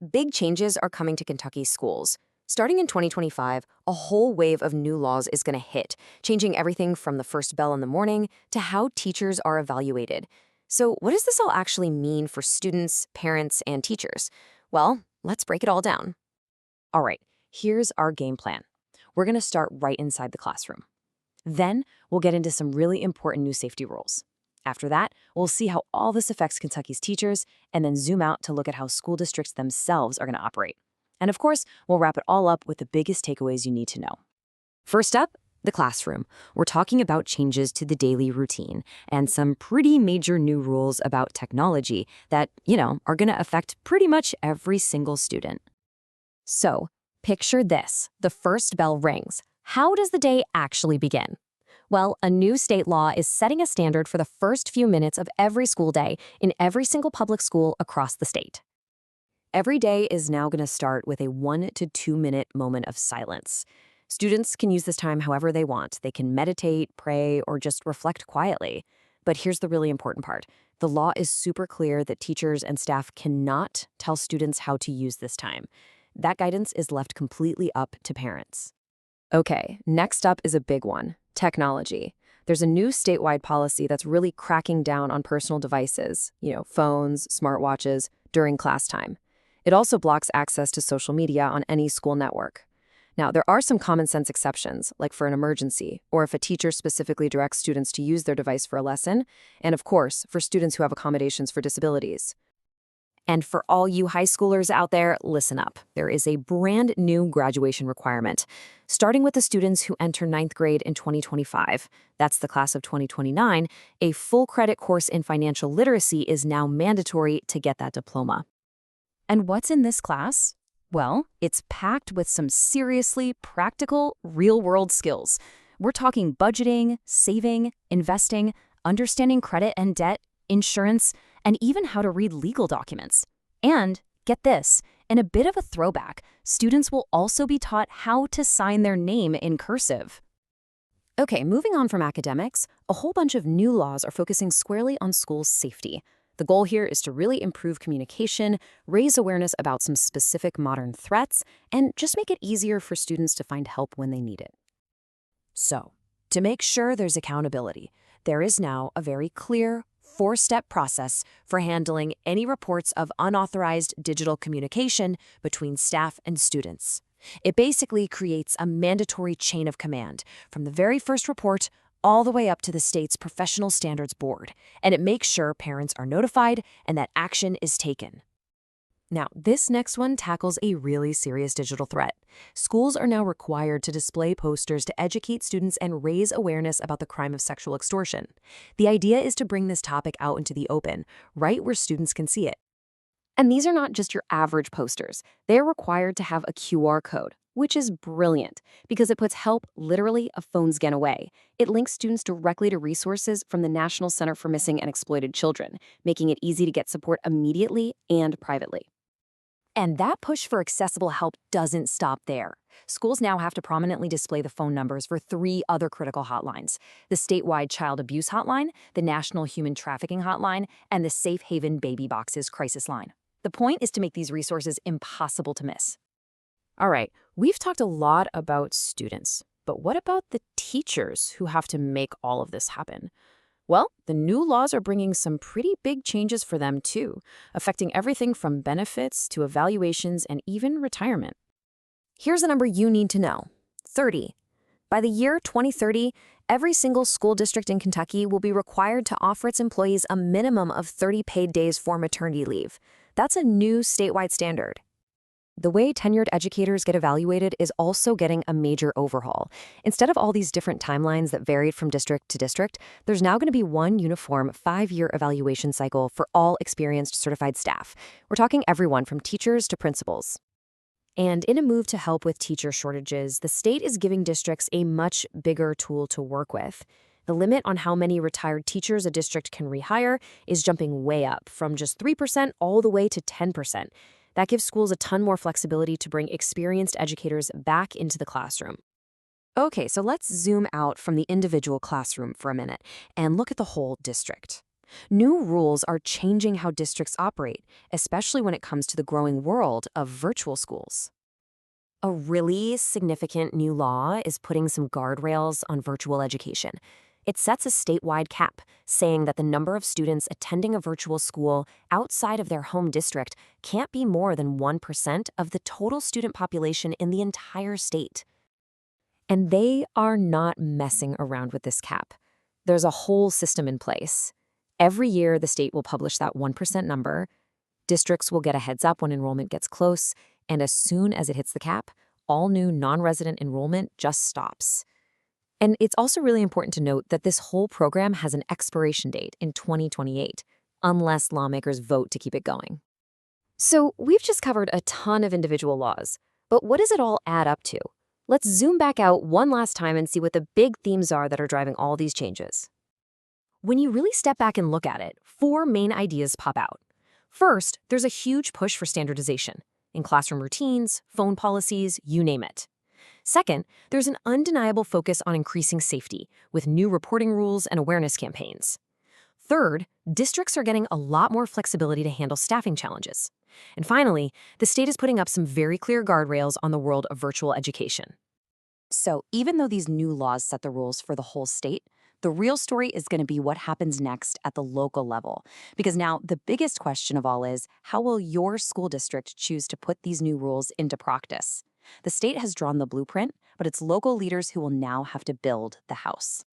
Big changes are coming to Kentucky schools. Starting in 2025, a whole wave of new laws is going to hit, changing everything from the first bell in the morning to how teachers are evaluated. So, what does this all actually mean for students, parents, and teachers? Well, let's break it all down. All right, here's our game plan. We're going to start right inside the classroom. Then, we'll get into some really important new safety rules. After that, we'll see how all this affects Kentucky's teachers, and then zoom out to look at how school districts themselves are going to operate. And of course, we'll wrap it all up with the biggest takeaways you need to know. First up, the classroom. We're talking about changes to the daily routine and some pretty major new rules about technology that, are going to affect pretty much every single student. So, picture this. The first bell rings. How does the day actually begin? Well, a new state law is setting a standard for the first few minutes of every school day in every single public school across the state. Every day is now going to start with a 1 to 2 minute moment of silence. Students can use this time however they want. They can meditate, pray, or just reflect quietly. But here's the really important part. The law is super clear that teachers and staff cannot tell students how to use this time. That guidance is left completely up to parents. Okay, next up is a big one. Technology. There's a new statewide policy that's really cracking down on personal devices, phones, smartwatches, during class time. It also blocks access to social media on any school network. Now, there are some common sense exceptions, like for an emergency, or if a teacher specifically directs students to use their device for a lesson, and of course, for students who have accommodations for disabilities. And for all you high schoolers out there, listen up. There is a brand new graduation requirement. Starting with the students who enter 9th grade in 2025, that's the class of 2029, a full credit course in financial literacy is now mandatory to get that diploma. And what's in this class? Well, it's packed with some seriously practical, real-world skills. We're talking budgeting, saving, investing, understanding credit and debt, insurance, and even how to read legal documents. And, get this, in a bit of a throwback, students will also be taught how to sign their name in cursive. Okay, moving on from academics, a whole bunch of new laws are focusing squarely on school safety. The goal here is to really improve communication, raise awareness about some specific modern threats, and just make it easier for students to find help when they need it. So, to make sure there's accountability, there is now a very clear, 4-step process for handling any reports of unauthorized digital communication between staff and students. It basically creates a mandatory chain of command from the very first report all the way up to the state's Professional Standards Board, and it makes sure parents are notified and that action is taken. Now, this next one tackles a really serious digital threat. Schools are now required to display posters to educate students and raise awareness about the crime of sexual extortion. The idea is to bring this topic out into the open, right where students can see it. And these are not just your average posters. They are required to have a QR code, which is brilliant because it puts help literally a phone's scan away. It links students directly to resources from the National Center for Missing and Exploited Children, making it easy to get support immediately and privately. And that push for accessible help doesn't stop there. Schools now have to prominently display the phone numbers for 3 other critical hotlines: the statewide child abuse hotline, the National Human Trafficking Hotline, and the Safe Haven Baby Boxes crisis line. The point is to make these resources impossible to miss. All right, we've talked a lot about students, but what about the teachers who have to make all of this happen? Well, the new laws are bringing some pretty big changes for them too, affecting everything from benefits to evaluations and even retirement. Here's a number you need to know: 30. By the year 2030, every single school district in Kentucky will be required to offer its employees a minimum of 30 paid days for maternity leave. That's a new statewide standard. The way tenured educators get evaluated is also getting a major overhaul. Instead of all these different timelines that varied from district to district, there's now going to be one uniform 5-year evaluation cycle for all experienced certified staff. We're talking everyone from teachers to principals. And in a move to help with teacher shortages, the state is giving districts a much bigger tool to work with. The limit on how many retired teachers a district can rehire is jumping way up, from just 3% all the way to 10%. That gives schools a ton more flexibility to bring experienced educators back into the classroom. Okay, so let's zoom out from the individual classroom for a minute and look at the whole district. New rules are changing how districts operate, especially when it comes to the growing world of virtual schools. A really significant new law is putting some guardrails on virtual education. It sets a statewide cap, saying that the number of students attending a virtual school outside of their home district can't be more than 1% of the total student population in the entire state. And they are not messing around with this cap. There's a whole system in place. Every year, the state will publish that 1% number. Districts will get a heads up when enrollment gets close, and as soon as it hits the cap, all new non-resident enrollment just stops. And it's also really important to note that this whole program has an expiration date in 2028, unless lawmakers vote to keep it going. So we've just covered a ton of individual laws, but what does it all add up to? Let's zoom back out one last time and see what the big themes are that are driving all these changes. When you really step back and look at it, four main ideas pop out. First, there's a huge push for standardization in classroom routines, phone policies, you name it. Second, there's an undeniable focus on increasing safety with new reporting rules and awareness campaigns. Third, districts are getting a lot more flexibility to handle staffing challenges. And finally, the state is putting up some very clear guardrails on the world of virtual education. So even though these new laws set the rules for the whole state, the real story is going to be what happens next at the local level. Because now the biggest question of all is, how will your school district choose to put these new rules into practice? The state has drawn the blueprint, but it's local leaders who will now have to build the house.